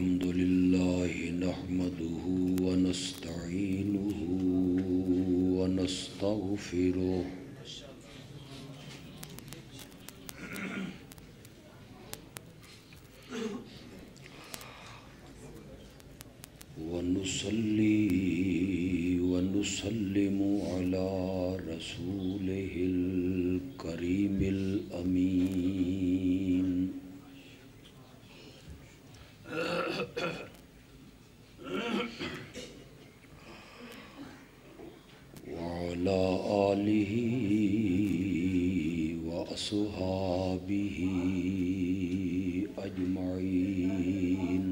الحمد لله نحمده ونستعينه ونستغفره ونصلي ونسلم على رسوله الكريم الأمين وعلى آله وأصحابه أجمعين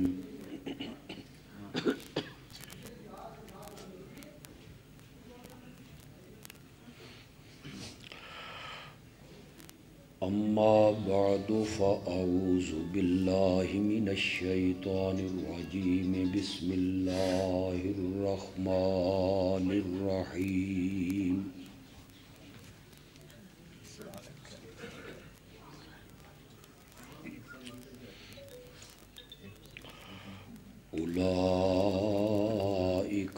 أما بعد فأعوذ بالله من الشيطان الرجيم بسم الله الرحمن الرحيم أولئك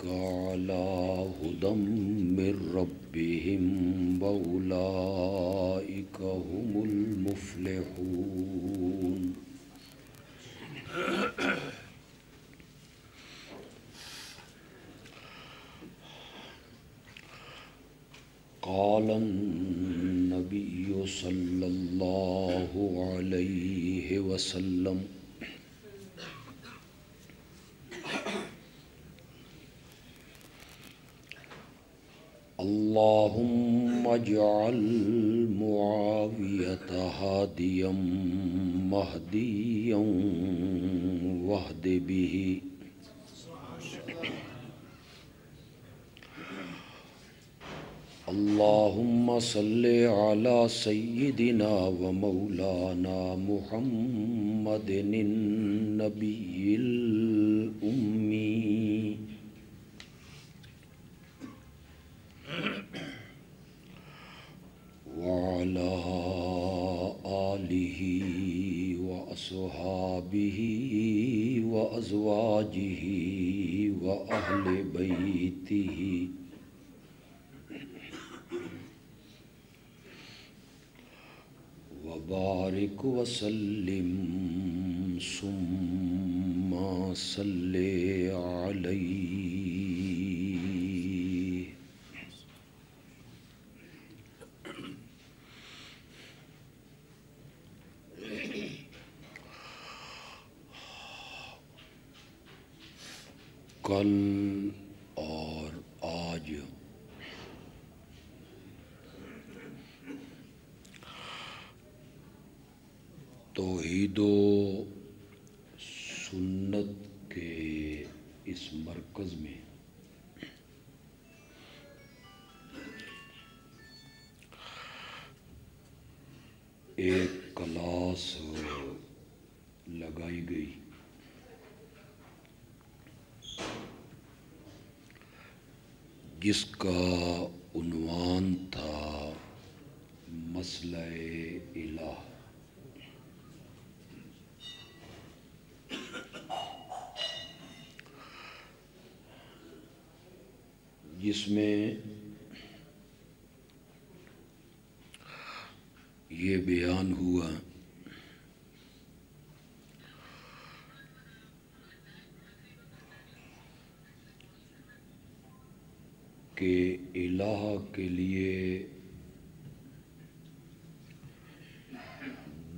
على هدى من ربهم وأولئك هم المفلحون قال النبي صلى الله عليه وسلم اللهم اجعل معاوية هاديا مهديا واهد به اللهم صل على سيدنا ومولانا محمد النبي الأمي وعلى آله وأصحابه وأزواجه وأهل بيته وبارك وسلم ثم صل عليه کل اور آج توحید و سنت کے اس مرکز میں ایک کلاس لگائی گئی جس کا عنوان تھا مسئلہ الہ۔ جس میں یہ بیان ہوا کہ الہ کے لیے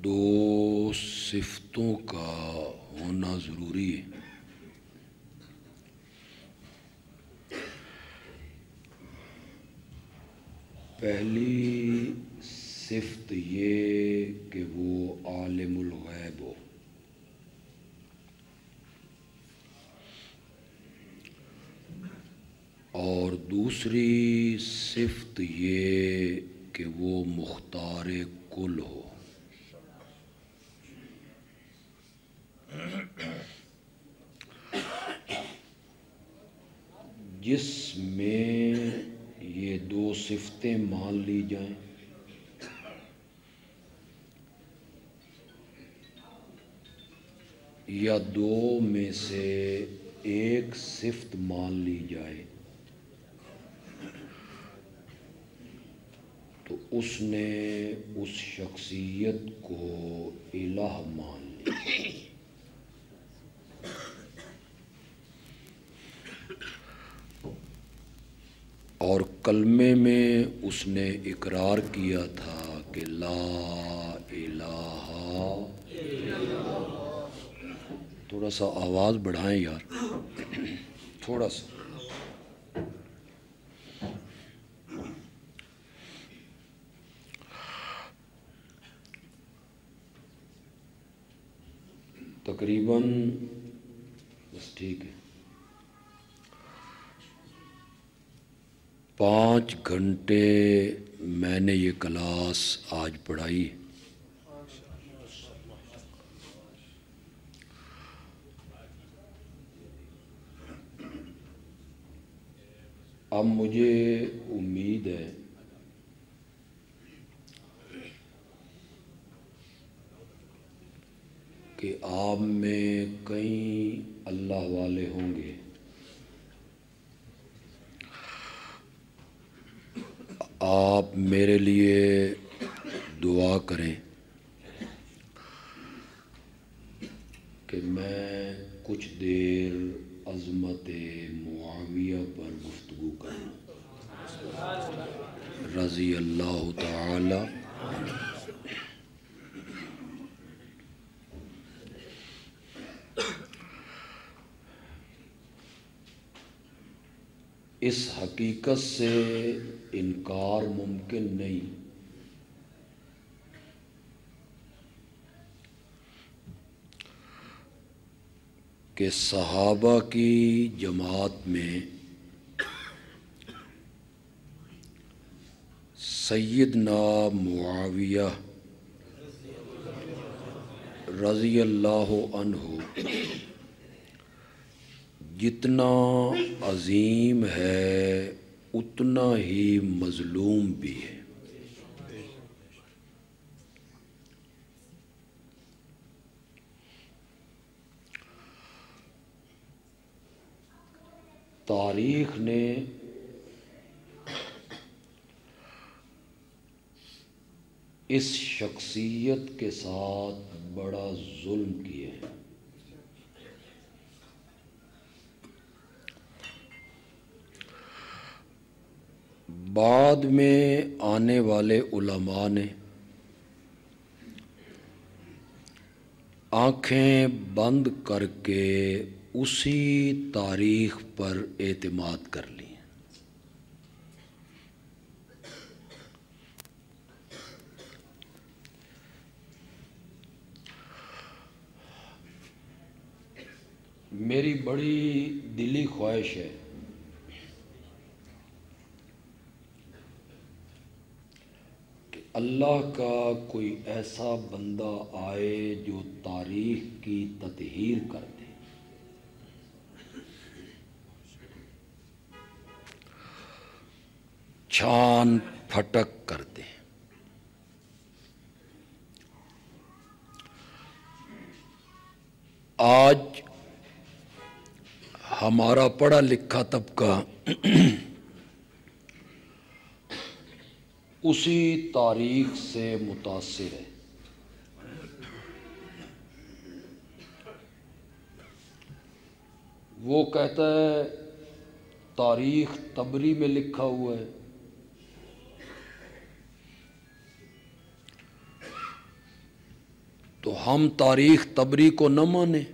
دو صفتوں کا ہونا ضروری ہے۔ پہلی صفت یہ کہ وہ عالم الغیب ہو، اور دوسری صفت یہ کہ وہ مختار کل ہو۔ جس میں یہ دو صفتیں مان لی جائیں یا دو میں سے ایک صفت مان لی جائے تو اس نے اس شخصیت کو الہ مان لیا۔ اور کلمے میں اس نے اقرار کیا تھا کہ لا الہ، تھوڑا سا آواز بڑھائیں یار، تھوڑا سا۔ تقریباً بس ٹھیک ہے 5 گھنٹے میں نے یہ کلاس آج پڑھائی۔ اب مجھے امید ہے کہ آپ میں کئی اللہ والے ہوں گے، آپ میرے لیے دعا کریں کہ میں کچھ دیر عظمت معاویہ پر گفتگو کروں رضی اللہ تعالی۔ اس حقیقت سے انکار ممکن نہیں کہ صحابہ کی جماعت میں سیدنا معاویہ رضی اللہ عنہ جتنا عظیم ہے اتنا ہی مظلوم بھی ہے۔ تاریخ نے اس شخصیت کے ساتھ بڑا ظلم کیا ہے۔ بعد میں آنے والے علماء نے آنکھیں بند کر کے اسی تاریخ پر اعتماد کر لی۔ میری بڑی دلی خواہش ہے کہ اللہ کا کوئی ایسا بندہ آئے جو تاریخ کی تطہیر کر دے، چھان پھٹک کر دے۔ آج ہمارا پڑھا لکھا طبقہ اسی تاریخ سے متاثر ہے۔ وہ کہتا ہے تاریخ طبری میں لکھا ہوا ہے، تو ہم تاریخ طبری کو نہ مانیں۔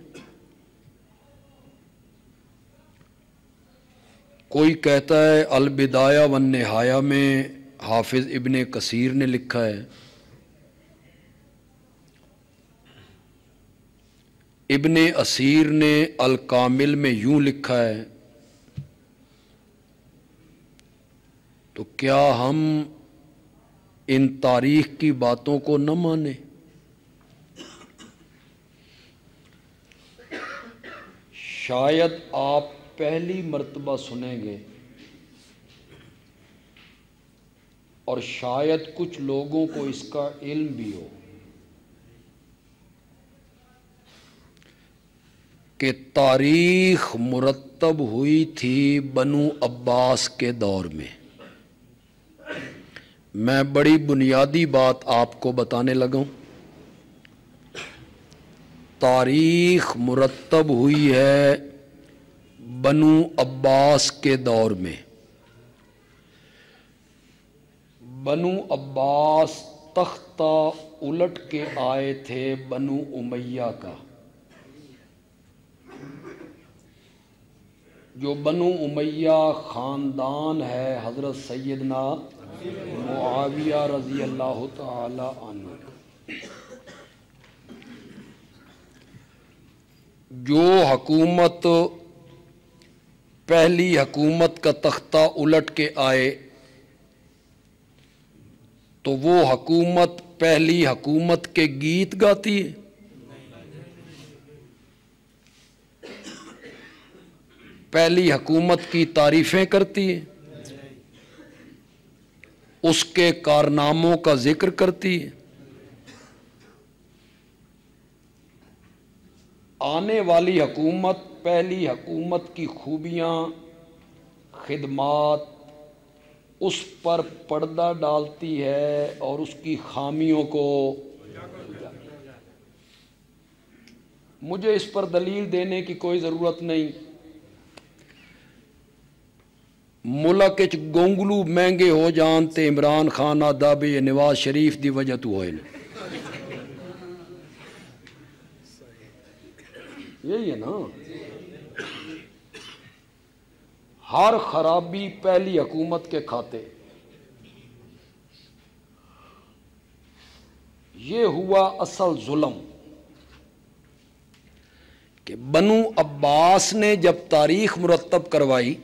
کوئی کہتا ہے البدایہ والنہایہ میں حافظ ابن کثیر نے لکھا ہے، ابن اسیر نے الکامل میں یوں لکھا ہے، تو کیا ہم ان تاریخ کی باتوں کو نہ مانیں؟ شاید آپ پہلی مرتبہ سنیں گے اور شاید کچھ لوگوں کو اس کا علم بھی ہو کہ تاریخ مرتب ہوئی تھی بنو عباس کے دور میں بڑی بنیادی بات آپ کو بتانے لگا ہوں۔ تاریخ مرتب ہوئی ہے بنو عباس کے دور میں۔ بنو عباس تختہ الٹ کے آئے تھے بنو امیہ کا۔ جو بنو امیہ خاندان ہے حضرت سیدنا معاویہ رضی اللہ تعالی عنہ، جو حکومت پہلی حکومت کا تختہ الٹ کے آئے تو وہ حکومت پہلی حکومت کے گیت گاتی ہے؟ پہلی حکومت کی تعریفیں کرتی ہے؟ اس کے کارناموں کا ذکر کرتی ہے؟ آنے والی حکومت پہلی حکومت کی خوبیاں، خدمات اس پر پردہ ڈالتی ہے اور اس کی خامیوں کو۔ مجھے اس پر دلیل دینے کی کوئی ضرورت نہیں۔ ملک وچ گونگلو مہنگے ہو جان تے عمران خان آدا بھی نواز شریف دی وجہ تو ہوئے نا، یہی ہے نا۔ ہر خرابی پہلی حکومت کے کھاتے۔ یہ ہوا اصل ظلم کہ بنو عباس نے جب تاریخ مرتب کروائی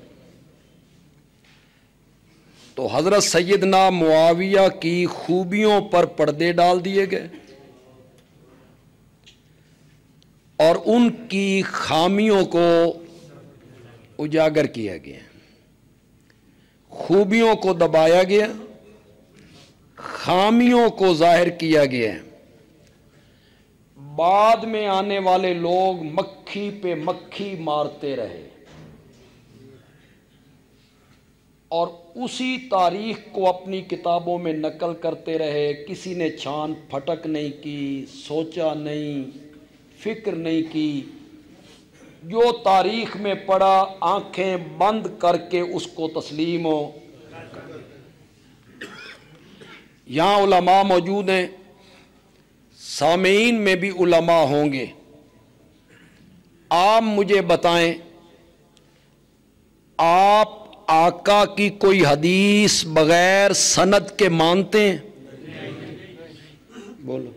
تو حضرت سیدنا معاویہ کی خوبیوں پر پردے ڈال دیے گئے اور ان کی خامیوں کو اجاگر کیا گیا، خوبیوں کو دبایا گیا، خامیوں کو ظاہر کیا گیا۔ بعد میں آنے والے لوگ مکھی پہ مکھی مارتے رہے اور اسی تاریخ کو اپنی کتابوں میں نقل کرتے رہے۔ کسی نے چھان پھٹک نہیں کی، سوچا نہیں، فکر نہیں کی۔ جو تاریخ میں پڑھا آنکھیں بند کر کے اس کو تسلیم ہو۔ یہاں علماء موجود ہیں، سامعین میں بھی علماء ہوں گے۔ آپ مجھے بتائیں، آپ آقا کی کوئی حدیث بغیر سند کے مانتے ہیں؟ بولو۔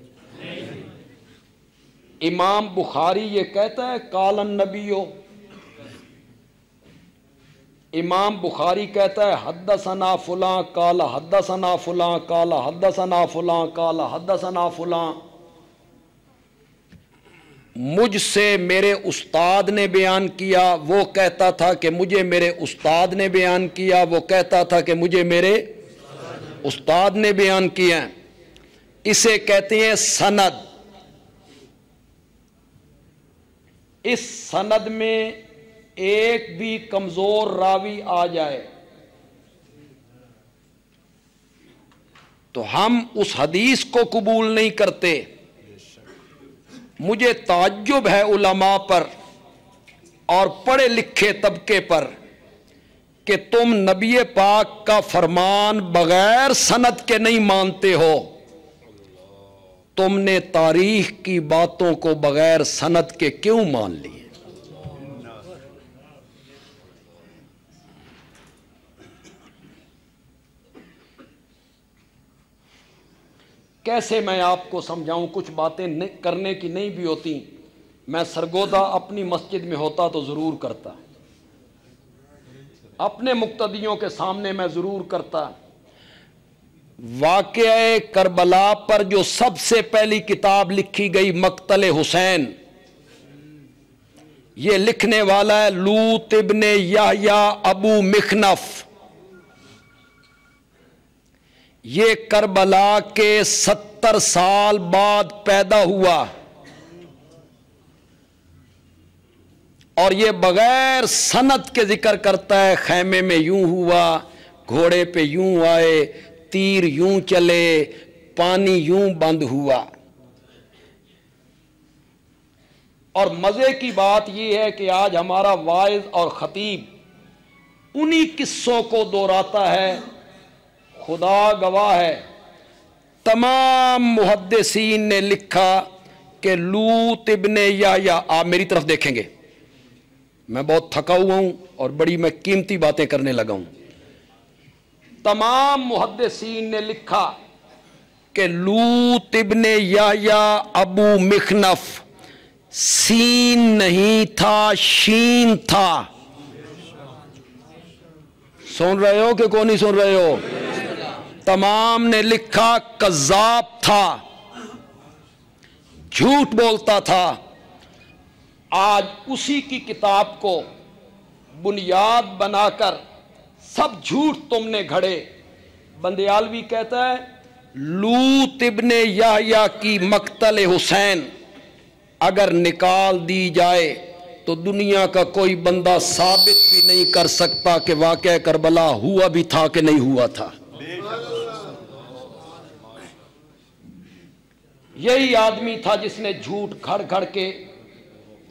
امام بخاری یہ کہتا ہے قال النبی، امام بخاری کہتا ہے حدثنا فلاں قال حدثنا فلاں قال حدثنا فلاں قال حدثنا فلاں، مجھ سے میرے استاد نے بیان کیا، وہ کہتا تھا کہ مجھے میرے استاد نے بیان کیا، وہ کہتا تھا کہ مجھے میرے استاد نے بیان کیا۔ اسے کہتے ہیں سند۔ اس سند میں ایک بھی کمزور راوی آ جائے تو ہم اس حدیث کو قبول نہیں کرتے۔ مجھے تعجب ہے علماء پر اور پڑھے لکھے طبقے پر کہ تم نبی پاک کا فرمان بغیر سند کے نہیں مانتے ہو، تم نے تاریخ کی باتوں کو بغیر سند کے کیوں مان لی؟ کیسے میں آپ کو سمجھاؤں؟ کچھ باتیں کرنے کی نہیں بھی ہوتی۔ میں سرگودا اپنی مسجد میں ہوتا تو ضرور کرتا، اپنے مقتدیوں کے سامنے میں ضرور کرتا۔ واقعہ کربلا پر جو سب سے پہلی کتاب لکھی گئی مقتل حسین، یہ لکھنے والا ہے لوط ابن یحییٰ ابو مخنف۔ یہ کربلا کے 70 سال بعد پیدا ہوا۔ اور یہ بغیر سند کے ذکر کرتا ہے، خیمے میں یوں ہوا، گھوڑے پہ یوں آئے، تیر یوں چلے، پانی یوں بند ہوا۔ اور مزے کی بات یہ ہے کہ آج ہمارا واعظ اور خطیب انہی قصوں کو دہراتا ہے۔ خدا گواہ ہے، تمام محدثین نے لکھا کہ لوط ابن یحییٰ، آپ میری طرف دیکھیں گے، میں بہت تھکا ہوا ہوں اور بڑی میں قیمتی باتیں کرنے لگا ہوں۔ تمام محدثین نے لکھا کہ لوط ابن یحییٰ ابو مخنف سین نہیں تھا، شین تھا۔ سن رہے ہو کہ کون نہیں سن رہے ہو؟ تمام نے لکھا کذاب تھا، جھوٹ بولتا تھا۔ آج اسی کی کتاب کو بنیاد بنا کر سب جھوٹ تم نے گھڑے۔ بندیالوی کہتا ہے لوط ابن یحییٰ کی مقتل حسین اگر نکال دی جائے تو دنیا کا کوئی بندہ ثابت بھی نہیں کر سکتا کہ واقعہ کربلا ہوا بھی تھا کہ نہیں ہوا تھا۔ یہی آدمی تھا جس نے جھوٹ گھڑ گھڑ کے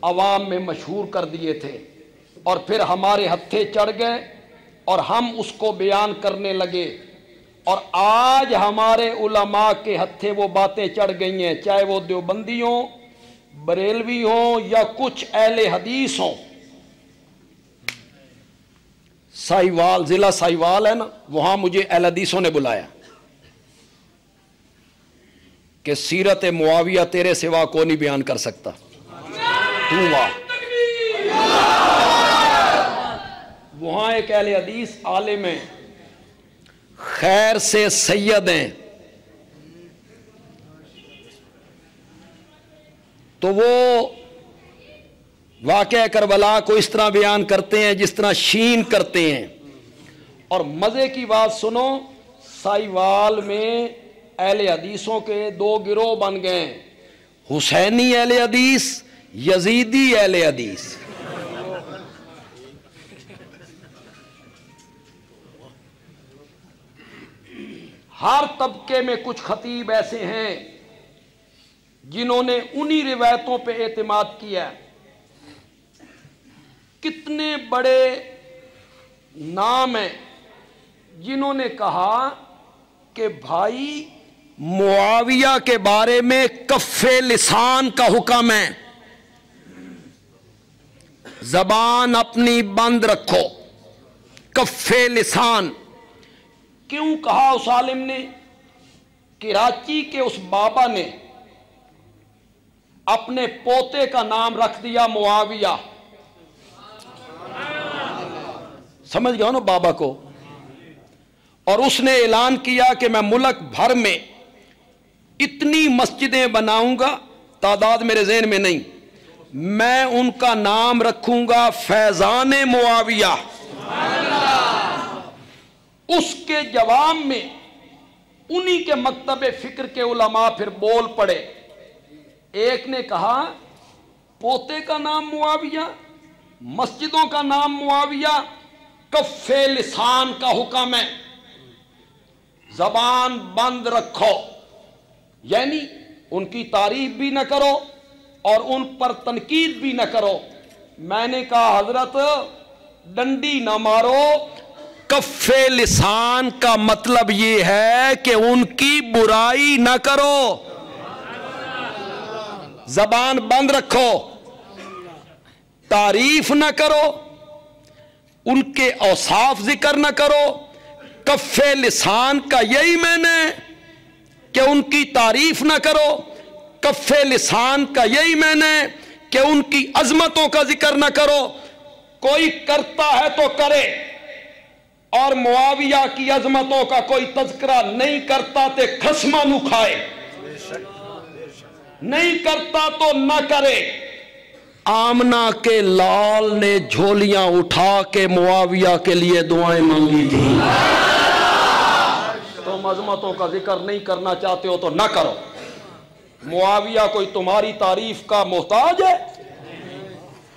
عوام میں مشہور کر دیے تھے، اور پھر ہمارے ہتھے چڑھ گئے اور ہم اس کو بیان کرنے لگے، اور آج ہمارے علماء کے ہتھے وہ باتیں چڑھ گئی ہیں، چاہے وہ دیوبندی ہوں، بریلوی ہوں یا کچھ اہل حدیث ہوں۔ ساہیوال، ضلع ساہیوال ہے نا، وہاں مجھے اہل حدیثوں نے بلایا کہ سیرت معاویہ تیرے سوا کو نہیں بیان کر سکتا، تو واہ۔ وہاں ایک اہل حدیث عالم ہیں، خیر سے سید ہیں، تو وہ واقعہ کربلا کو اس طرح بیان کرتے ہیں جس طرح شین کرتے ہیں۔ اور مزے کی بات سنو، ساہیوال میں اہل حدیثوں کے دو گروہ بن گئے، حسینی اہل حدیث، یزیدی اہل حدیث۔ ہر طبقے میں کچھ خطیب ایسے ہیں جنہوں نے انہی روایتوں پہ اعتماد کیا۔ کتنے بڑے نام ہیں جنہوں نے کہا کہ بھائی معاویہ کے بارے میں کف لسان کا حکم ہے، زبان اپنی بند رکھو، کف لسان۔ کیوں کہا اس عالم نے؟ کراچی کے اس بابا نے اپنے پوتے کا نام رکھ دیا معاویہ، سمجھ گیا نا بابا کو، اور اس نے اعلان کیا کہ میں ملک بھر میں اتنی مسجدیں بناؤں گا، تعداد میرے ذہن میں نہیں، میں ان کا نام رکھوں گا فیضان معاویہ۔ اس کے جواب میں انہی کے مکتب فکر کے علماء پھر بول پڑے۔ ایک نے کہا پوتے کا نام معاویہ، مسجدوں کا نام معاویہ، کف لسان کا حکم ہے، زبان بند رکھو، یعنی ان کی تعریف بھی نہ کرو اور ان پر تنقید بھی نہ کرو۔ میں نے کہا حضرت ڈنڈی نہ مارو، کف لسان کا مطلب یہ ہے کہ ان کی برائی نہ کرو، زبان بند رکھو، تعریف نہ کرو، ان کے اوصاف ذکر نہ کرو۔ کف لسان کا یہی معنی ہے کہ ان کی تعریف نہ کرو، کف لسان کا یہی معنی ہے کہ ان کی عظمتوں کا ذکر نہ کرو۔ کوئی کرتا ہے تو کرے، اور معاویہ کی عظمتوں کا کوئی تذکرہ نہیں کرتا تے خسمہ نو کھائے، نہیں کرتا تو نہ کرے۔ آمنہ کے لال نے جھولیاں اٹھا کے معاویہ کے لیے دعائیں مانگی تھی۔ تم عظمتوں کا ذکر نہیں کرنا چاہتے ہو تو نہ کرو۔ معاویہ کوئی تمہاری تعریف کا محتاج ہے؟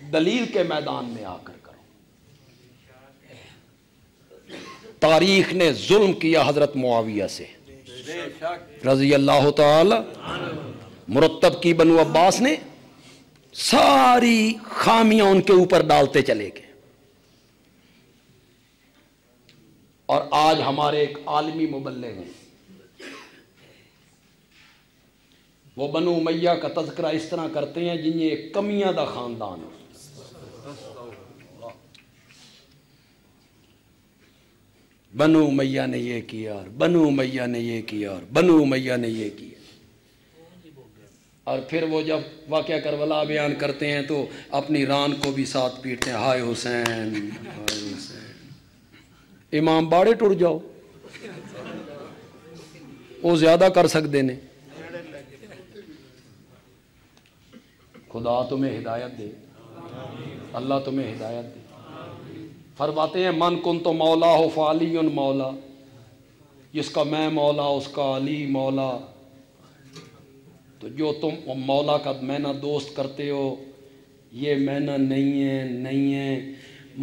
دلیل کے میدان میں آ کر کرو۔ تاریخ نے ظلم کیا حضرت معاویہ سے رضی اللہ تعالی، مرتب کی بنو عباس نے، ساری خامیاں ان کے اوپر ڈالتے چلے گئے۔ اور آج ہمارے ایک عالمی مبلغ ہیں، وہ بنو امیہ کا تذکرہ اس طرح کرتے ہیں جن یہ کمیاں دا خاندان ہے۔ بنو امیہ نے یہ کیا اور بنو امیہ نے یہ کیا اور بنو امیہ نے یہ کیا، اور پھر وہ جب واقعہ کربلا بیان کرتے ہیں تو اپنی ران کو بھی ساتھ پیٹتے ہیں، ہائے حسین ہائے حسین۔ امام باڑے ٹر جاؤ، وہ زیادہ کر سکتے نے۔ خدا تمہیں ہدایت دے، اللہ تمہیں ہدایت دے۔ فرماتے ہیں من کن تو مولا ہو فعلی مولا، جس کا میں مولا اس کا علی مولا۔ تو جو تم مولا کا معنی دوست کرتے ہو، یہ معنی نہیں ہے۔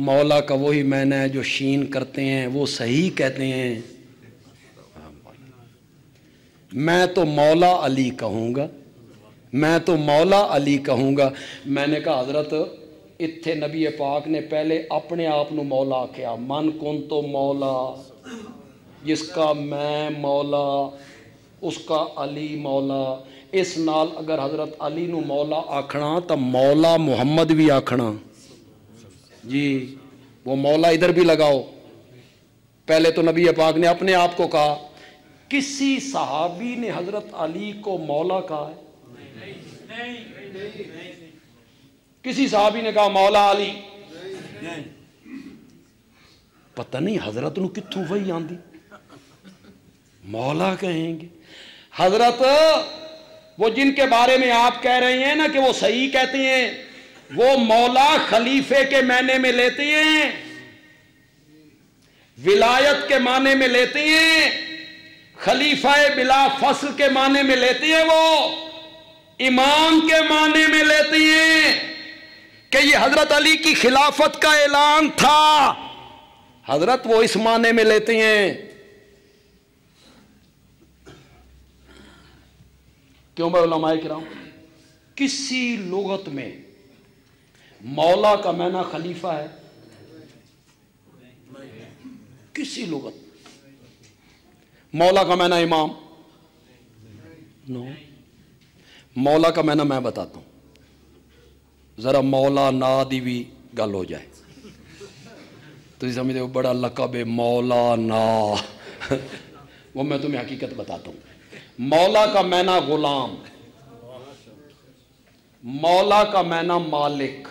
مولا کا وہی معنی ہے جو شین کرتے ہیں، وہ صحیح کہتے ہیں۔ میں تو مولا علی کہوں گا، میں تو مولا علی کہوں گا۔ میں نے کہا حضرت اتھے نبی پاک نے پہلے اپنے آپ نو مولا کیا، من کن تو مولا، جس کا میں مولا اس کا علی مولا۔ اس نال اگر حضرت علی نو مولا آکھنا تو مولا محمد بھی آکھنا جی، وہ مولا ادھر بھی لگاؤ۔ پہلے تو نبی پاک نے اپنے آپ کو کہا، کسی صحابی نے حضرت علی کو مولا کہا ہے؟ کسی صحابی نے کہا مولا علی؟ پتہ نہیں حضرت نو کتھوں وہی آندی مولا کہیں گے۔ حضرت وہ جن کے بارے میں آپ کہہ رہے ہیں نا کہ وہ صحیح کہتے ہیں، وہ مولا خلیفے کے معنی میں لیتے ہیں، ولایت کے معنی میں لیتے ہیں، خلیفہ بلا فصل کے معنی میں لیتے ہیں، وہ امام کے معنی میں لیتے ہیں کہ یہ حضرت علی کی خلافت کا اعلان تھا۔ حضرت وہ اس معنی میں لیتے ہیں۔ کیوں بھائی علماء کرام؟ کسی لغت میں مولا کا معنی خلیفہ ہے؟ کسی لغت مولا کا معنی امام؟ نو۔ مولا کا معنی میں بتاتا ہوں، ذرا مولا نا دی بھی گل ہو جائے تو سمجھتے ہو بڑا لقب ہے مولا نا وہ میں تمہیں حقیقت بتاتا ہوں۔ مولا کا معنی غلام، مولا کا معنی مالک،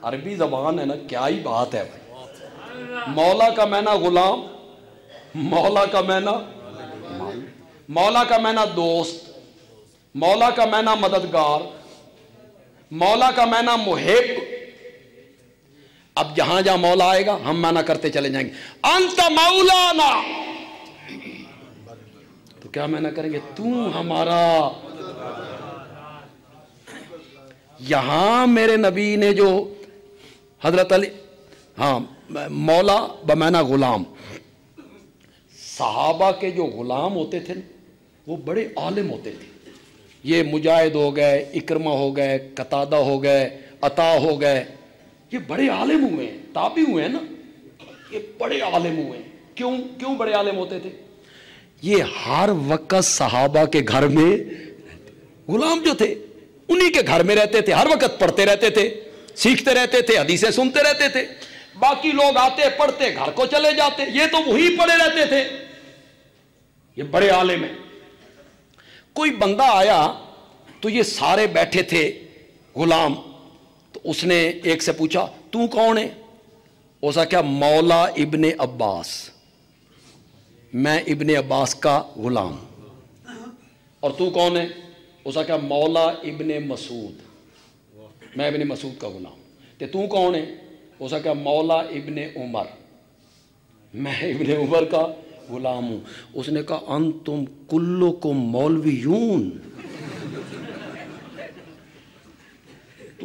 عربی زبان ہے نا، کیا ہی بات ہے بھائی۔ مولا کا معنی غلام، مولا کا معنی مولا کا معنی دوست، مولا کا معنی مددگار، مولا کا معنی محب۔ اب جہاں جہاں مولا آئے گا ہم معنی کرتے چلے جائیں گے، انت مولانا، تو کیا معنی کریں گے؟ تو ہمارا۔ یہاں میرے نبی نے جو حضرت علی، ہاں مولا بمعنی غلام، صحابہ کے جو غلام ہوتے تھے وہ بڑے عالم ہوتے تھے۔ یہ مجاہد ہو گئے، اکرمہ ہو گئے، قتادہ ہو گئے، عطا ہو گئے، یہ بڑے عالم ہوئے ہیں، تابعی ہوئے ہیں نا، یہ بڑے عالم ہوئے ہیں۔ کیوں بڑے عالم ہوتے تھے؟ یہ ہر وقت صحابہ کے گھر میں غلام جو تھے انہی کے گھر میں رہتے تھے، ہر وقت پڑھتے رہتے تھے، سیکھتے رہتے تھے، حدیثیں سنتے رہتے تھے۔ باقی لوگ آتے پڑھتے گھر کو چلے جاتے، یہ تو وہی پڑھے رہتے تھے، یہ بڑے عالم ہیں۔ کوئی بندہ آیا تو یہ سارے بیٹھے تھے غلام، تو اس نے ایک سے پوچھا تو کون ہے؟ اسا کیا مولا ابن عباس، میں ابن عباس کا غلام۔ اور تو کون ہے؟ اسا کیا مولا ابن مسعود، میں ابن مسعود کا غلام۔ تو کون ہے؟ اسا کیا مولا ابن عمر، میں ابن عمر کا غلام ہوں۔ اس نے کہا انتم کلکم مولویون،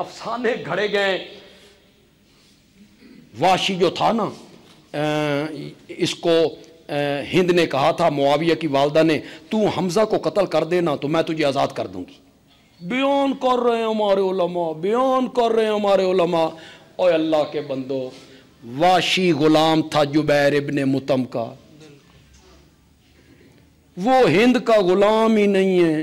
افسانے گھڑے گئے. واشی جو تھا نا اس کو ہند نے کہا تھا معاویہ کی والدہ نے تو حمزہ کو قتل کر دینا تو میں تجھے آزاد کر دوں گی. بیان کر رہے ہیں ہمارے علماء, بیان کر رہے ہیں ہمارے علماء. اوے اللہ کے بندو, واشی غلام تھا جبیر ابن مطعم کا, وہ ہند کا غلام ہی نہیں ہے.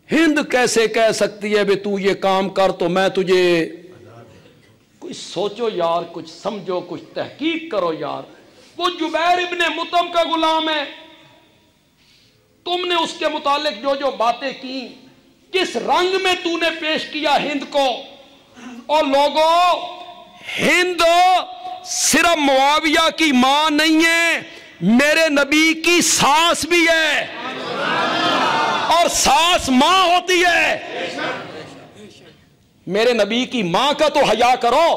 ہند کیسے کہہ سکتی ہے بے تو یہ کام کر تو میں تجھے. کچھ سوچو یار, کچھ سمجھو, کچھ تحقیق کرو یار. وہ جبیر ابن مطعم کا غلام ہے, تم نے اس کے متعلق جو جو باتیں کی, کس رنگ میں تو نے پیش کیا ہند کو. اور لوگوں, ہند صرف معاویہ کی ماں نہیں ہے, میرے نبی کی ساس بھی ہے, اور ساس ماں ہوتی ہے. میرے نبی کی ماں کا تو حیا کرو.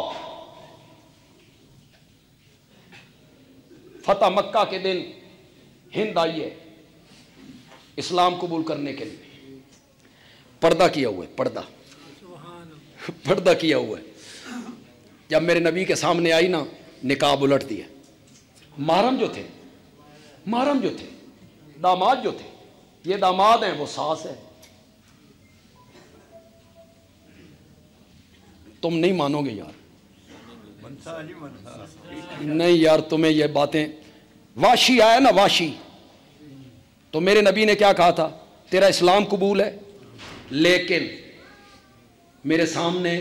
فتح مکہ کے دن ہند آئی ہے اسلام قبول کرنے کے لیے. پردہ کیا ہوا ہے, پردہ کیا ہوا ہے. جب میرے نبی کے سامنے آئی نا, نقاب الٹ دیا. محرم جو تھے, داماد جو تھے, یہ داماد ہیں, وہ ساس ہے. تم نہیں مانو گے یار, نہیں یار, تمہیں یہ باتیں. واشی آیا نا, واشی تو میرے نبی نے کیا کہا تھا, تیرا اسلام قبول ہے لیکن میرے سامنے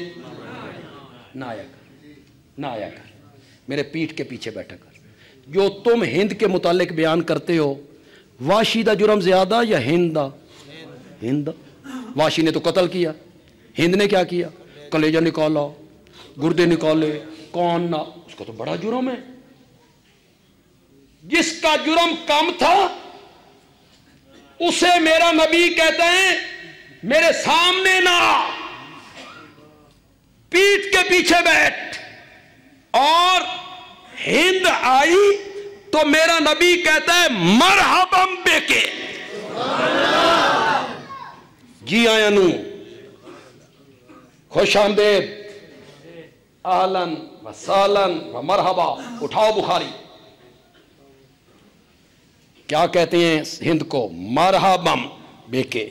نہ آیا کر, میرے پیٹھ کے پیچھے بیٹھا کر. جو تم ہند کے متعلق بیان کرتے ہو, واشی دا جرم زیادہ یا ہند دا؟ ہند. واشی نے تو قتل کیا, ہند نے کیا کیا, کلیجہ نکالا, گردے نکالے, کون نہ. اس کا تو بڑا جرم ہے. جس کا جرم کم تھا اسے میرا نبی کہتے ہیں میرے سامنے نہ, پیٹھ کے پیچھے بیٹھ. اور ہند آئی تو میرا نبی کہتا ہے مرحبم بے, جی آیا نو, خوش آمدید, اہلن و سالن و مرحبا. اٹھاؤ بخاری, کیا کہتے ہیں ہند کو, مرحبم بے کے,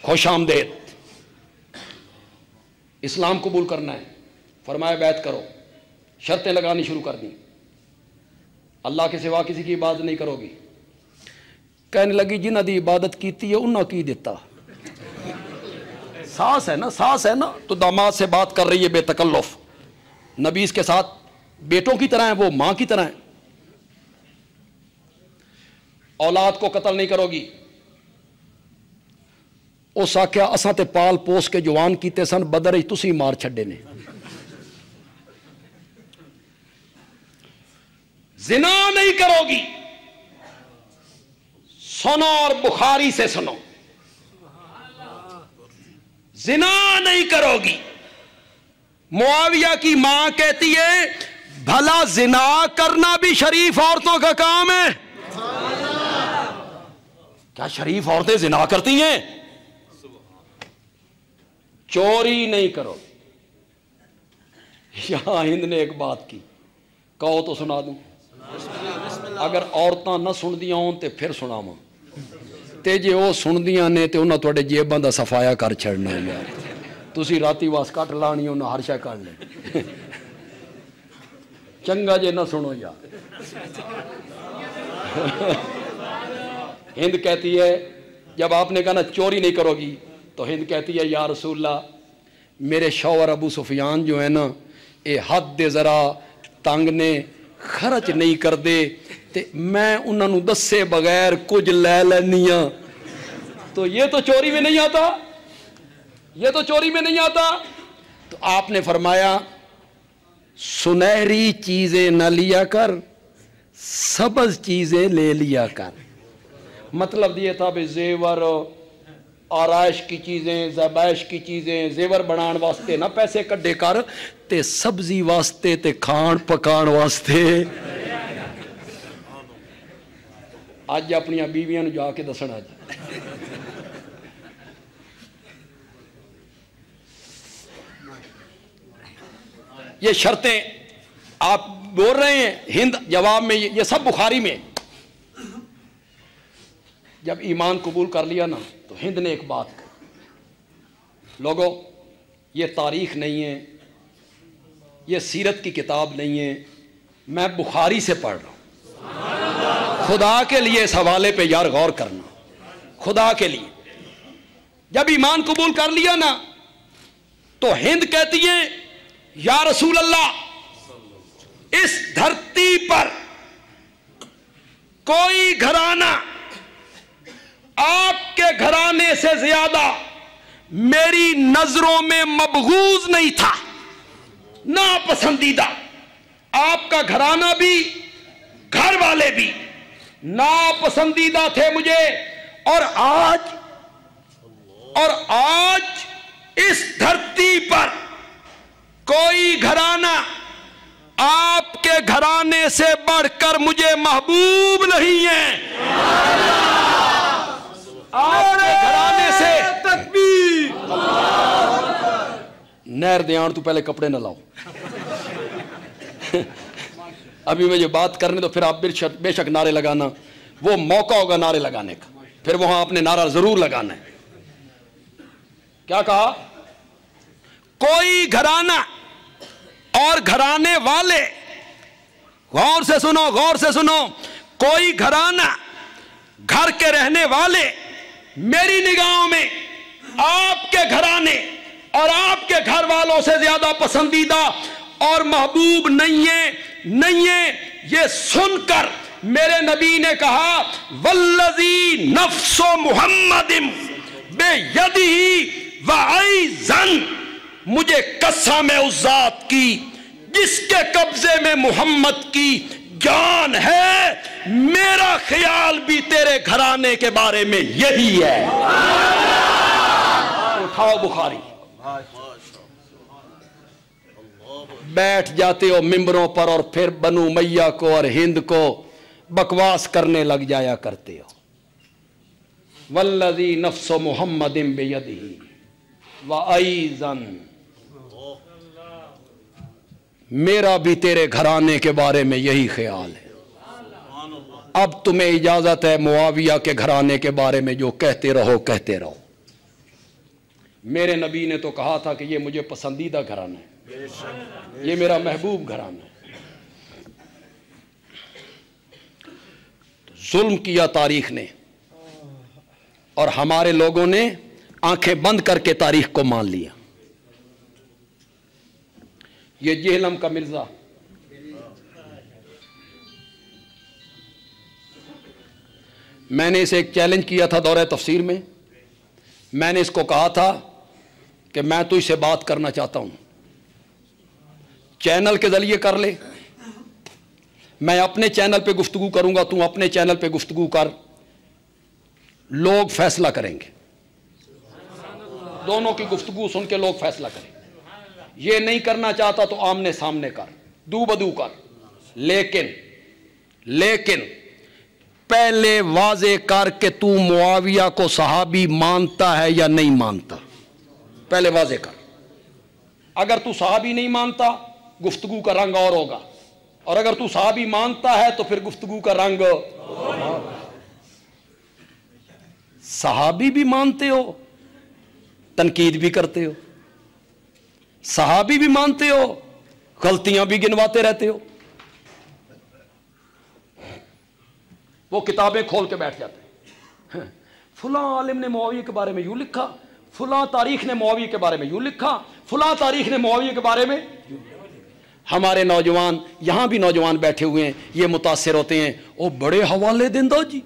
خوش آمدید. اسلام قبول کرنا ہے, فرمایا بیعت کرو. شرطیں لگانی شروع کر دیں, اللہ کے سوا کسی کی عبادت نہیں کرو گی. کہنے لگی جنہ دی عبادت کیتی ہے انہاں کی دیتا. ساس ہے نا, تو داماد سے بات کر رہی ہے بے تکلف. نبی اس کے ساتھ بیٹوں کی طرح ہیں, وہ ماں کی طرح ہیں. اولاد کو قتل نہیں کرو گی. اس آخیا اساں تے پال پوس کے جوان کیتے سن, بدر ہی تسی مار چھڈے نے. زنا نہیں کرو گی. سنو اور بخاری سے سنو, زنا نہیں کرو گی. معاویہ کی ماں کہتی ہے بھلا زنا کرنا بھی شریف عورتوں کا کام ہے؟ کیا شریف عورتیں زنا کرتی ہیں؟ چوری نہیں کرو. یہاں ہند نے ایک بات کی, کہو تو سنا دوں. اگر عورتاں نہ سن دیاں ہوں تے پھر سناواں, تے جے وہ سن دیاں نے تے انہاں تواڈے جیباں دا صفایا کر چھڑنا ہے یار. تسی راتی واس کٹ لانی, انہاں ہر شے کر لے. چنگا جے نہ سنو یار. ہند کہتی ہے, جب آپ نے کہا نا چوری نہیں کرو گی, تو ہند کہتی ہے یا رسول اللہ میرے شوہر ابو سفیان جو ہے نا, اے حد دے ذرا تنگ نے, خرچ نہیں کر دے, تے میں انہوں نے دسے بغیر کچھ لے لینیاں. تو یہ تو چوری میں نہیں آتا, یہ تو چوری میں نہیں آتا. تو آپ نے فرمایا سنہری چیزیں نہ لیا کر, سبز چیزیں لے لیا کر. مطلب یہ تھا بھئی زیور, آرائش کی چیزیں, زیبائش کی چیزیں, زیور بنان واسطے نہ پیسے کڈے کر, تے سبزی واسطے تے کھان پکان واسطے. آج اپنی بیویاں نو جا کے دسنا جی. یہ شرطیں آپ بول رہے ہیں ہند جواب میں، یہ سب بخاری میں. جب ایمان قبول کر لیا نا تو ہند نے ایک بات کہی، لوگوں یہ تاریخ نہیں ہے، یہ سیرت کی کتاب نہیں ہے، میں بخاری سے پڑھ رہا ہوں. خدا کے لیے اس حوالے پہ یار غور کرنا، خدا کے لیے. جب ایمان قبول کر لیا نا تو ہند کہتی ہیں یا رسول اللہ اس دھرتی پر کوئی گھرانہ آپ کے گھرانے سے زیادہ میری نظروں میں مبغوض نہیں تھا، ناپسندیدہ. آپ کا گھرانہ بھی گھر والے بھی ناپسندیدہ تھے مجھے. اور آج اس دھرتی پر کوئی گھرانہ آپ کے گھرانے سے بڑھ کر مجھے محبوب نہیں ہے. آپ کے گھرانے سے تکبیر. نہر دیان تو پہلے کپڑے نہ لاؤ. ابھی مجھے بات کرنے تو پھر آپ بے شک نعرے لگانا، وہ موقع ہوگا نعرے لگانے کا، پھر وہاں آپ نے نعرہ ضرور لگانا ہے. کیا کہا؟ کوئی گھرانہ اور گھرانے والے، غور سے سنو، غور سے سنو، کوئی گھرانہ گھر کے رہنے والے میری نگاہوں میں آپ کے گھرانے اور آپ کے گھر والوں سے زیادہ پسندیدہ اور محبوب نہیں ہے. یہ سن کر میرے نبی نے کہا والذی نفس محمد بیدہ وعیزن، مجھے قسم ہے اس ذات کی جس کے قبضے میں محمد کی جان ہے، میرا خیال بھی تیرے گھرانے کے بارے میں یہی ہے. اٹھاؤ بخاری. بیٹھ جاتے ہو ممبروں پر اور پھر بنو امیہ کو اور ہند کو بکواس کرنے لگ جایا کرتے ہو. والذی نفس محمد بیدہ وعیزن، میرا بھی تیرے گھرانے کے بارے میں یہی خیال ہے. اب تمہیں اجازت ہے معاویہ کے گھرانے کے بارے میں جو کہتے رہو کہتے رہو. میرے نبی نے تو کہا تھا کہ یہ مجھے پسندیدہ گھرانہ ہے، یہ میرا محبوب گھرانہ ہے. ظلم کیا تاریخ نے اور ہمارے لوگوں نے آنکھیں بند کر کے تاریخ کو مان لیا. یہ جہلم کا مرزا میں نے اسے ایک چیلنج کیا تھا دورہ تفسیر میں. میں نے اس کو کہا تھا کہ میں تو اسے بات کرنا چاہتا ہوں، چینل کے ذریعے کر لے، میں اپنے چینل پہ گفتگو کروں گا، تم اپنے چینل پہ گفتگو کر، لوگ فیصلہ کریں گے. دونوں کی گفتگو سن کے لوگ فیصلہ کریں. یہ نہیں کرنا چاہتا تو آمنے سامنے کر، دو بدو کر، لیکن پہلے واضح کر کہ تو معاویہ کو صحابی مانتا ہے یا نہیں مانتا. پہلے واضح کر. اگر تو صحابی نہیں مانتا گفتگو کا رنگ اور ہوگا، اور اگر تو صحابی مانتا ہے تو پھر گفتگو کا رنگ. صحابی بھی مانتے ہو، تنقید بھی کرتے ہو، صحابی بھی مانتے ہو، غلطیاں بھی گنواتے رہتے ہو. وہ کتابیں کھول کے بیٹھ جاتے ہیں، فلاں عالم نے معاویہ کے بارے میں یوں لکھا، فلاں تاریخ نے معاویہ کے بارے میں یوں لکھا، فلاں تاریخ نے معاویہ کے بارے میں. ہمارے نوجوان، یہاں بھی نوجوان بیٹھے ہوئے ہیں، یہ متاثر ہوتے ہیں، او بڑے حوالے دندہ جی،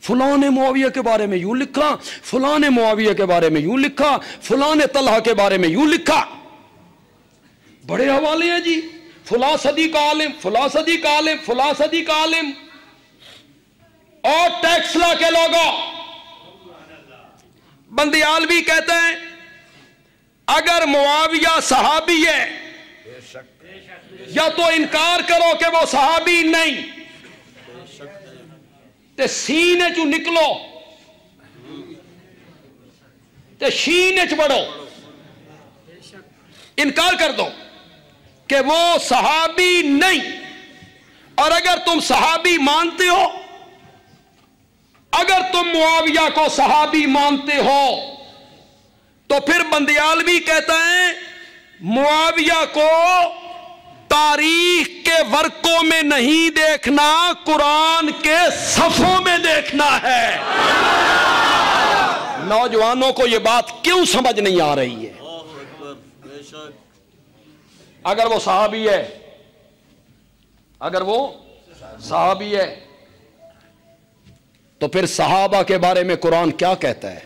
فلاں نے معاویہ کے بارے میں یوں لکھا، فلاں نے معاویہ کے بارے میں یوں لکھا، فلاں نے طلحہ کے بارے میں یوں لکھا. بڑے حوالے ہیں جی، فلاں صدی کا عالم، فلاں صدی کا عالم، فلاں صدی کا عالم. اور ٹیکسلا کے لوگوں، بندیالوی کہتے ہیں اگر معاویہ صحابی ہے یا تو انکار کرو کہ وہ صحابی نہیں، تے سینے چو نکلو تے شینے چ بڑھو، انکار کر دو. کہ وہ صحابی نہیں. اور اگر تم صحابی مانتے ہو، اگر تم معاویہ کو صحابی مانتے ہو، تو پھر بندیالوی کہتا ہے معاویہ کو تاریخ کے ورقوں میں نہیں دیکھنا، قرآن کے صفوں میں دیکھنا ہے. نوجوانوں کو یہ بات کیوں سمجھ نہیں آ رہی ہے؟ اگر وہ صحابی ہے، اگر وہ صحابی ہے تو پھر صحابہ کے بارے میں قرآن کیا کہتا ہے؟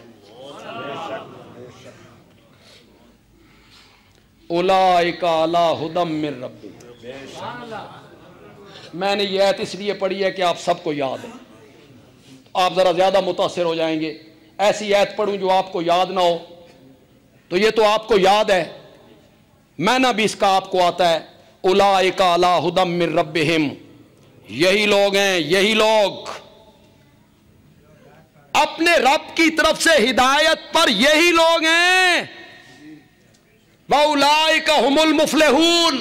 اولئک علی ھدی من ربہم. میں نے یہ آیت اس لیے پڑھی ہے کہ آپ سب کو یاد ہے، آپ ذرا زیادہ متاثر ہو جائیں گے. ایسی آیت پڑھوں جو آپ کو یاد نہ ہو، تو یہ تو آپ کو یاد ہے، معنی بھی اس کا آپ کو آتا ہے. اولئک علی ھدی من ربہم، یہی لوگ ہیں، یہی لوگ اپنے رب کی طرف سے ہدایت پر، یہی لوگ ہیں. وَأُولَئِكَ هُمُ الْمُفْلِحُونَ،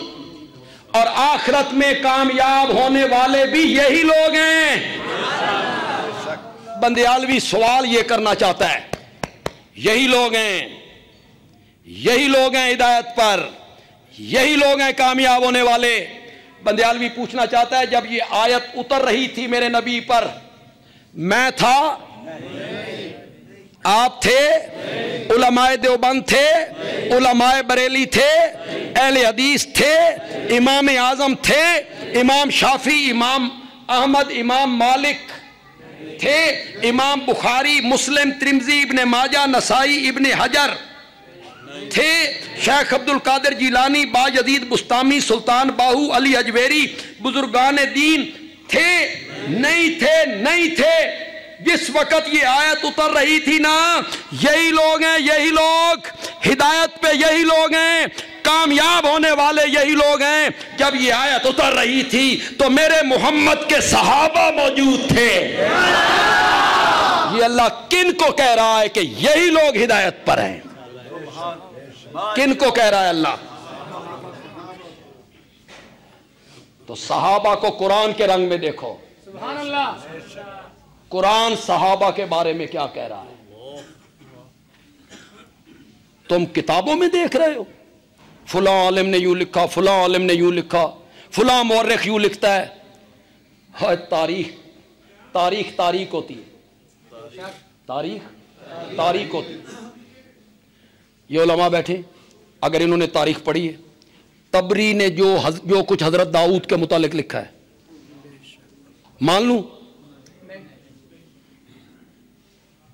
اور آخرت میں کامیاب ہونے والے بھی یہی لوگ ہیں. بندیالوی سوال یہ کرنا چاہتا ہے، یہی لوگ ہیں، یہی لوگ ہیں ہدایت پر، یہی لوگ ہیں کامیاب ہونے والے. بندیالوی پوچھنا چاہتا ہے جب یہ آیت اتر رہی تھی میرے نبی پر، میں تھا؟ آپ تھے؟ علماء دیوبند تھے؟ علماء بریلی تھے؟ اہل حدیث تھے؟ امام اعظم تھے؟ امام شافعی، امام احمد، امام مالک تھے؟ امام بخاری، مسلم، ترمذی، ابن ماجہ، نسائی، ابن حجر تھے؟ شیخ عبد القادر جیلانی، باجدید بستامی، سلطان باہو، علی اجویری، بزرگان دین تھے؟ نہیں تھے، نہیں تھے. جس وقت یہ آیت اتر رہی تھی نا، یہی لوگ ہیں، یہی لوگ ہدایت پہ، یہی لوگ ہیں کامیاب ہونے والے، یہی لوگ ہیں. جب یہ آیت اتر رہی تھی تو میرے محمد کے صحابہ موجود تھے. یہ اللہ کن کو کہہ رہا ہے کہ یہی لوگ ہدایت پر ہیں؟ کن کو کہہ رہا ہے اللہ؟ تو صحابہ کو قرآن کے رنگ میں دیکھو. سبحان اللہ. قرآن صحابہ کے بارے میں کیا کہہ رہا ہے؟ تم کتابوں میں دیکھ رہے ہو فلاں عالم نے یوں لکھا، فلاں عالم نے یوں لکھا، فلاں مورخ یوں لکھتا ہے. ہاں، تاریخ تاریخ ہوتی ہے، تاریخ ہوتی ہے. یہ علماء بیٹھے، اگر انہوں نے تاریخ پڑھی ہے، تبری نے جو کچھ حضرت داؤد کے متعلق لکھا ہے، مان لوں؟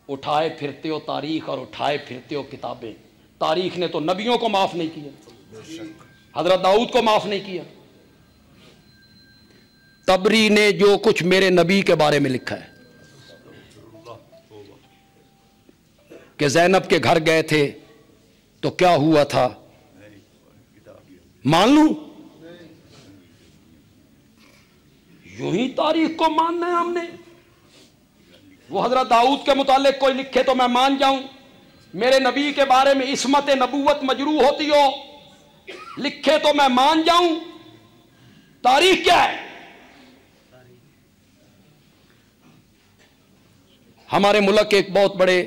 اٹھائے پھرتے ہو تاریخ اور اٹھائے پھرتے ہو کتابیں. تاریخ نے تو نبیوں کو معاف نہیں کیا، حضرت داؤد کو معاف نہیں کیا. تبری نے جو کچھ میرے نبی کے بارے میں لکھا ہے کہ زینب کے گھر گئے تھے تو کیا ہوا تھا، مان لوں؟ یوں ہی تاریخ کو ماننا ہے ہم نے. وہ حضرت داؤد کے متعلق کوئی لکھے تو میں مان جاؤں، میرے نبی کے بارے میں عصمت نبوت مجروح ہوتی ہو لکھے تو میں مان جاؤں. تاریخ کیا ہے؟ ہمارے ملک کے ایک بہت بڑے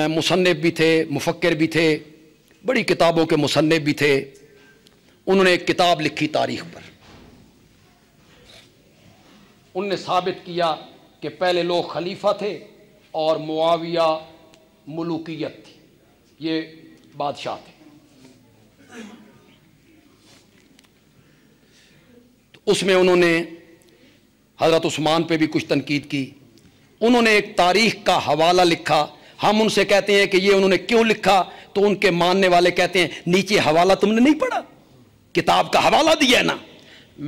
مصنف بھی تھے، مفکر بھی تھے، بڑی کتابوں کے مصنف بھی تھے. انہوں نے ایک کتاب لکھی تاریخ پر. انہوں نے ثابت کیا کہ پہلے لوگ خلیفہ تھے اور معاویہ ملوکیت تھی، یہ بادشاہ تھے. تو اس میں انہوں نے حضرت عثمان پہ بھی کچھ تنقید کی. انہوں نے ایک تاریخ کا حوالہ لکھا. ہم ان سے کہتے ہیں کہ یہ انہوں نے کیوں لکھا، تو ان کے ماننے والے کہتے ہیں نیچے حوالہ تم نے نہیں پڑھا، کتاب کا حوالہ دیا ہے نا.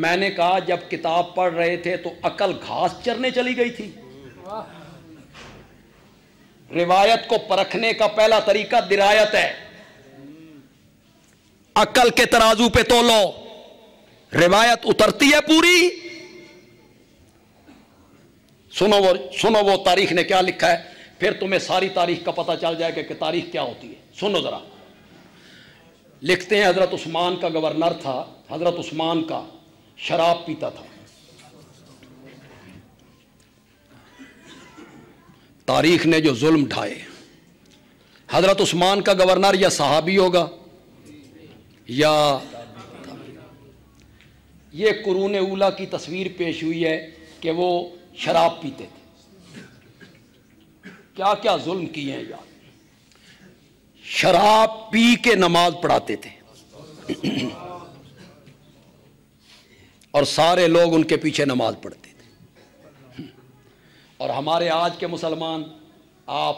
میں نے کہا جب کتاب پڑھ رہے تھے تو عقل گھاس چرنے چلی گئی تھی. روایت کو پرکھنے کا پہلا طریقہ درایت ہے. عقل کے ترازو پہ تولو، روایت اترتی ہے پوری. سنو وہ تاریخ نے کیا لکھا ہے، پھر تمہیں ساری تاریخ کا پتہ چل جائے گا کہ تاریخ کیا ہوتی ہے. سنو ذرا. لکھتے ہیں حضرت عثمان کا گورنر تھا، حضرت عثمان کا شراب پیتا تھا. تاریخ نے جو ظلم ڈھائے، حضرت عثمان کا گورنر یا صحابی ہوگا یا یہ قرون اولا کی تصویر پیش ہوئی ہے کہ وہ شراب پیتے تھے. کیا کیا ظلم کیے ہیں یار. شراب پی کے نماز پڑھاتے تھے اور سارے لوگ ان کے پیچھے نماز پڑھتے تھے. اور ہمارے آج کے مسلمان آپ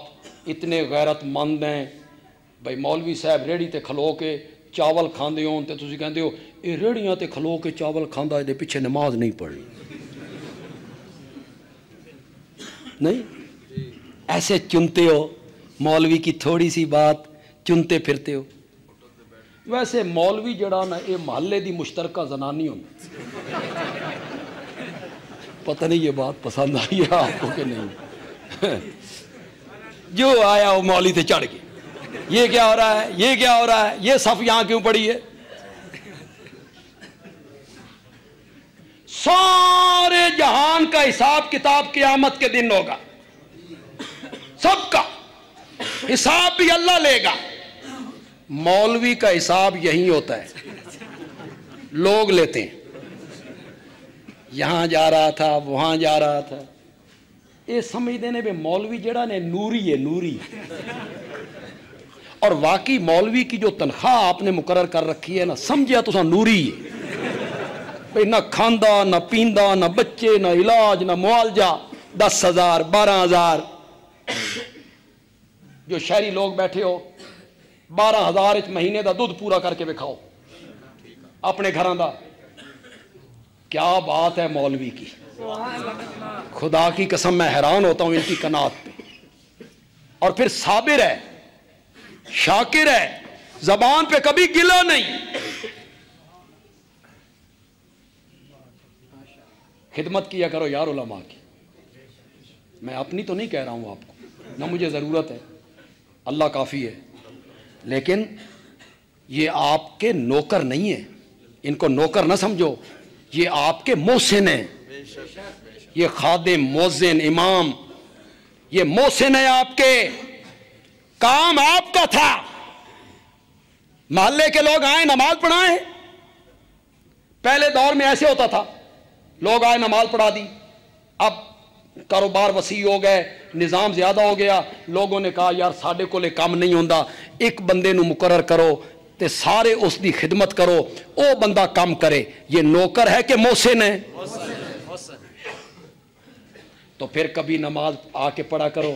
اتنے غیرت مند ہیں بھائی، مولوی صاحب ریڑھی تے کھلو کے چاول کھاندے ہون تے تسی کہندے ہو یہ ریڑھیاں تے کھلو کے چاول کھاندا ہے پیچھے نماز نہیں پڑھنی. نہیں، ایسے چنتے ہو مولوی کی تھوڑی سی بات چنتے پھرتے ہو. ویسے مولوی جڑا نا یہ محلے دی مشترکہ زنانی ہونا. پتہ نہیں یہ بات پسند آئی ہے آپ کو کہ نہیں. جو آیا وہ مولوی تے چڑھ گئے، یہ کیا ہو رہا ہے، یہ کیا ہو رہا ہے، یہ صف یہاں کیوں پڑی ہے. سارے جہان کا حساب کتاب قیامت کے دن ہوگا، سب کا حساب بھی اللہ لے گا. مولوی کا حساب یہی ہوتا ہے، لوگ لیتے ہیں. یہاں جا رہا تھا، وہاں جا رہا تھا. یہ سمجھتے ہیں بے مولوی جڑا نے نوری ہے، نوری. اور واقعی مولوی کی جو تنخواہ آپ نے مقرر کر رکھی ہے نا، سمجھیا تو نوری ہے بھئی. نہ کھاندا، نہ پیندا، نہ بچے، نہ علاج، نہ معالجہ. 10,000 12,000. جو شہری لوگ بیٹھے ہو 12,000 مہینے دا دودھ پورا کر کے بکھاؤ اپنے گھراں دا. کیا بات ہے مولوی کی. خدا کی قسم میں حیران ہوتا ہوں ان کی قناعت پہ. اور پھر صابر ہے، شاکر ہے، زبان پہ کبھی گلا نہیں. خدمت کیا کرو یار علماء کی. میں اپنی تو نہیں کہہ رہا ہوں آپ کو، نہ مجھے ضرورت ہے، اللہ کافی ہے. لیکن یہ آپ کے نوکر نہیں ہیں، ان کو نوکر نہ سمجھو. یہ آپ کے محسن ہیں. یہ خادم، مؤذن، امام، یہ محسن ہے آپ کے. کام آپ کا تھا محلے کے لوگ آئیں نماز پڑھائیں. پہلے دور میں ایسے ہوتا تھا، لوگ آئے نماز پڑھا دی. اب کاروبار وسیع ہو گئے، نظام زیادہ ہو گیا. لوگوں نے کہا یار ساڈے کولے کام نہیں ہوندا، ایک بندے نو مقرر کرو تے سارے اس دی خدمت کرو، او بندہ کام کرے. یہ نوکر ہے کہ محسن ہے؟ تو پھر کبھی نماز آ کے پڑھا کرو.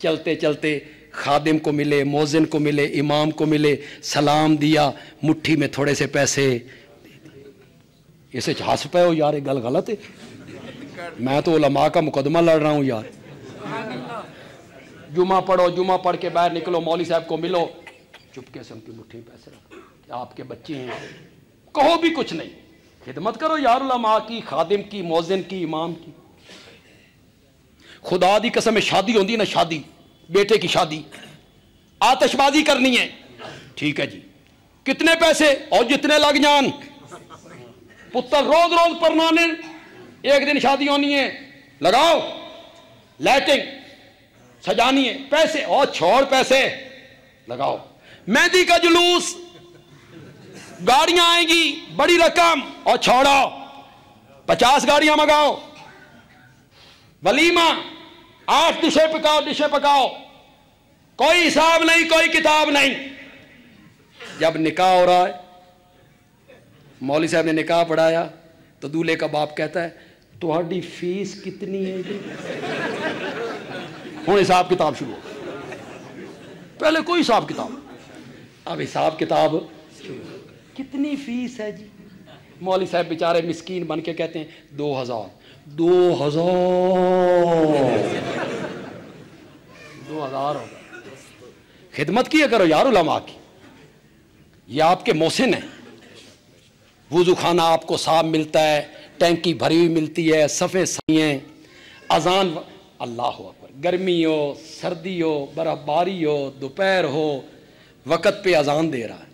چلتے چلتے خادم کو ملے، مؤذن کو ملے، امام کو ملے، سلام دیا، مٹھی میں تھوڑے سے پیسے. اسے ہنس پے ہو یار، یہ گل غلط ہے. میں تو علماء کا مقدمہ لڑ رہا ہوں یار. جمعہ پڑھو، جمعہ پڑھ کے باہر نکلو، مولوی صاحب کو ملو، چپکے سے ان کی مٹھی میں پیسے رکھو. آپ کے بچے ہیں، کہو بھی کچھ نہیں. خدمت کرو یار علماء کی، خادم کی، مؤذن کی، امام کی. خدا دی قسم شادی ہوندی نا، شادی بیٹے کی شادی، آتش بازی کرنی ہے، ٹھیک ہے جی، کتنے پیسے؟ اور جتنے لگ جان. پتر روز روز پرنانے، ایک دن شادی ہونی ہے، لگاؤ. لائٹنگ سجانی ہے، پیسے اور چھوڑ پیسے لگاؤ. مہندی کا جلوس، گاڑیاں آئیں گی، بڑی رقم، اور چھوڑو. 50 گاڑیاں منگاؤ. ولیمہ 8 ڈشیں پکاؤ. کوئی حساب نہیں، کوئی کتاب نہیں. جب نکاح ہو رہا ہے، مولوی صاحب نے نکاح پڑھایا تو دولہے کا باپ کہتا ہے تہاڈی فیس کتنی ہے جی؟ ہوں حساب کتاب شروع ہو. پہلے کوئی حساب کتاب، اب حساب کتاب کتنی فیس ہے جی؟ مولوی صاحب بیچارے مسکین بن کے کہتے ہیں 2,000. 2,000 ہو. خدمت کیا کرو یار علماء کی. یہ آپ کے محسن ہیں. وضو خانہ آپ کو صاف ملتا ہے، ٹینکی بھری ہوئی ملتی ہے، صفیں صحیح ہیں. اذان اللہ اکبر، گرمی ہو، سردی ہو، برف باری ہو، دوپہر ہو، وقت پہ اذان دے رہا ہے.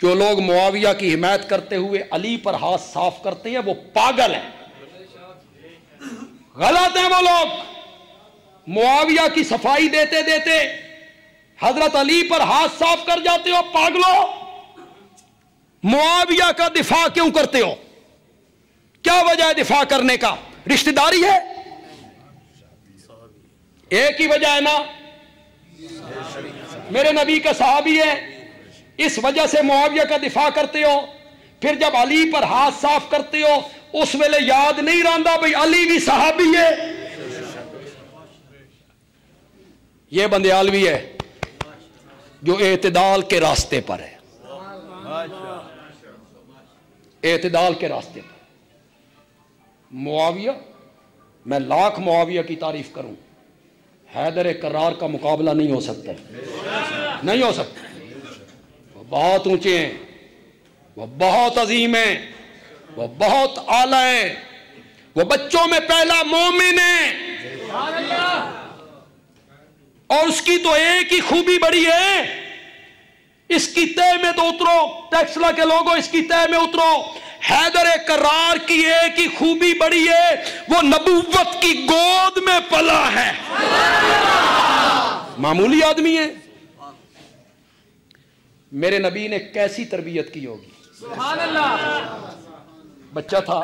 جو لوگ معاویہ کی حمایت کرتے ہوئے علی پر ہاتھ صاف کرتے ہیں وہ پاگل ہیں، غلط ہیں وہ لوگ۔ معاویہ کی صفائی دیتے دیتے حضرت علی پر ہاتھ صاف کر جاتے ہو، پاگلو۔ معاویہ کا دفاع کیوں کرتے ہو؟ کیا وجہ ہے دفاع کرنے کا؟ رشتہ داری ہے؟ ایک ہی وجہ ہے نا، میرے نبی کا صحابی ہے، اس وجہ سے معاویہ کا دفاع کرتے ہو۔ پھر جب علی پر ہاتھ صاف کرتے ہو اس ویلے یاد نہیں رہندا بھئی علی بھی صحابی ہے۔ یہ بندیالوی ہے جو اعتدال کے راستے پر ہے، اعتدال کے راستے پر۔ معاویہ، میں لاکھ معاویہ کی تعریف کروں، حیدر کرار کا مقابلہ نہیں ہو سکتا، نہیں ہو سکتا۔ وہ بہت اونچے ہیں، وہ بہت عظیم ہیں، وہ بہت اعلیٰ ہیں، وہ بچوں میں پہلا مومن ہے، اور اس کی تو ایک ہی خوبی بڑی ہے، اس کی تہ میں تو اترو، ٹیکسلا کے لوگوں اس کی تہ میں اترو۔ حیدر کرار کی ایک ہی خوبی بڑی ہے، وہ نبوت کی گود میں پلا ہے، معمولی آدمی ہے۔ میرے نبی نے کیسی تربیت کی ہوگی؟ سبحان اللہ۔ بچہ تھا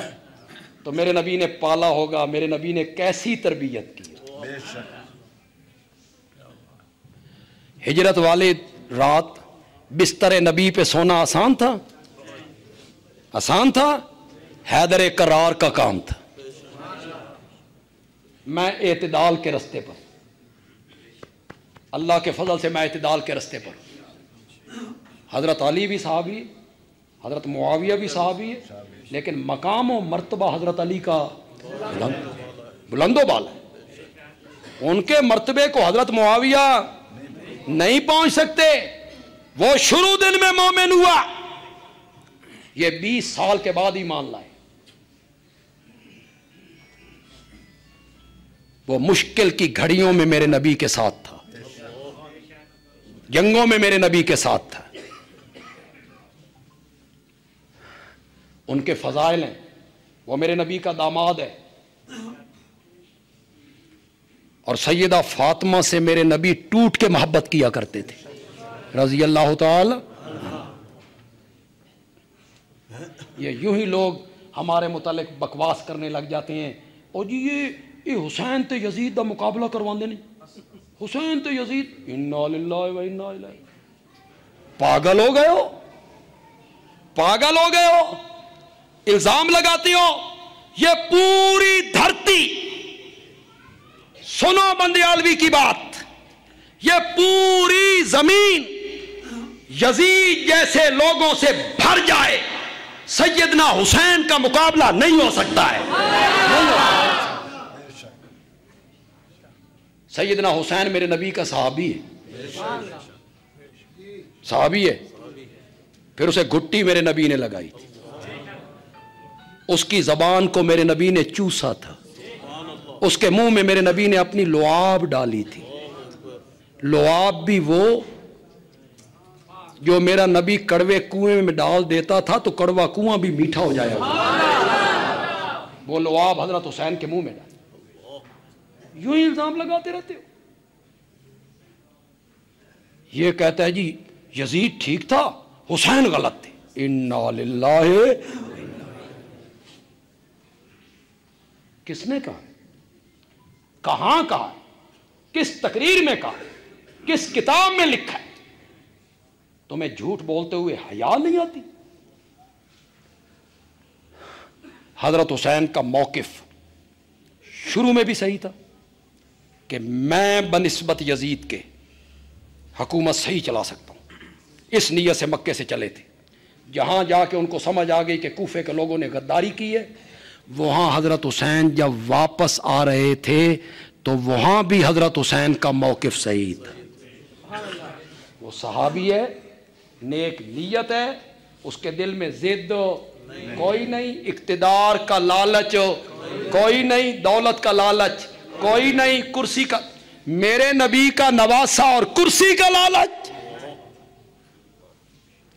تو میرے نبی نے پالا ہوگا، میرے نبی نے کیسی تربیت کی؟ ہجرت والے رات بستر نبی پہ سونا آسان تھا؟ آسان تھا؟ حیدر کرار کا کام تھا۔ میں اعتدال کے رستے پر، اللہ کے فضل سے میں اعتدال کے رستے پر۔ حضرت علی بھی صحابی، حضرت معاویہ بھی صحابی ہے، لیکن مقام و مرتبہ حضرت علی کا بلند و بالا ہے۔ ان کے مرتبے کو حضرت معاویہ نہیں پہنچ سکتے۔ وہ شروع دن میں مومن ہوا، یہ 20 سال کے بعد ایمان لائے۔ وہ مشکل کی گھڑیوں میں میرے نبی کے ساتھ تھا، جنگوں میں میرے نبی کے ساتھ تھا۔ ان کے فضائل ہیں، وہ میرے نبی کا داماد ہے، اور سیدہ فاطمہ سے میرے نبی ٹوٹ کے محبت کیا کرتے تھے رضی اللہ تعالی۔ یہ یوں ہی لوگ ہمارے متعلق بکواس کرنے لگ جاتے ہیں، اور جی یہ حسین تے یزید دا مقابلہ کرواندے نہیں، حسین تے یزید، انا للہ و انا الیہ۔ پاگل ہو گئے ہو، پاگل ہو گئے ہو، الزام لگاتے ہو۔ یہ پوری دھرتی، سنو بندیالوی کی بات، یہ پوری زمین یزید جیسے لوگوں سے بھر جائے، سیدنا حسین کا مقابلہ نہیں ہو سکتا ہے۔ سیدنا حسین میرے نبی کا صحابی ہے، صحابی ہے۔ پھر اسے گھٹی میرے نبی نے لگائی تھی، اس کی زبان کو میرے نبی نے چوسا تھا، اس کے منہ میں میرے نبی نے اپنی لعاب ڈالی تھی۔ لعاب بھی وہ جو میرا نبی کڑوے کنویں میں ڈال دیتا تھا تو کڑوا کنواں بھی میٹھا ہو جایا، وہ لعاب حضرت حسین کے منہ میں ڈال۔ یوں ہی الزام لگاتے رہتے ہو۔ یہ کہتا ہے جی یزید ٹھیک تھا، حسین غلط تھے، انا للہ۔ کس نے کہا؟ کہاں کہا؟ کس تقریر میں کہا؟ کس کتاب میں لکھا ہے؟ تمہیں جھوٹ بولتے ہوئے حیا نہیں آتی؟ حضرت حسین کا موقف شروع میں بھی صحیح تھا کہ میں بنسبت یزید کے حکومت صحیح چلا سکتا ہوں، اس نیت سے مکے سے چلے تھے۔ جہاں جا کے ان کو سمجھ آ گئی کہ کوفے کے لوگوں نے غداری کی ہے، وہاں حضرت حسین جب واپس آ رہے تھے تو وہاں بھی حضرت حسین کا موقف صحیح تھا۔ وہ صحابی ہے، نیک نیت ہے، اس کے دل میں ضد کوئی نہیں، اقتدار کا لالچ کوئی نہیں، دولت کا لالچ کوئی نہیں، کرسی کا، میرے نبی کا نواسا اور کرسی کا لالچ،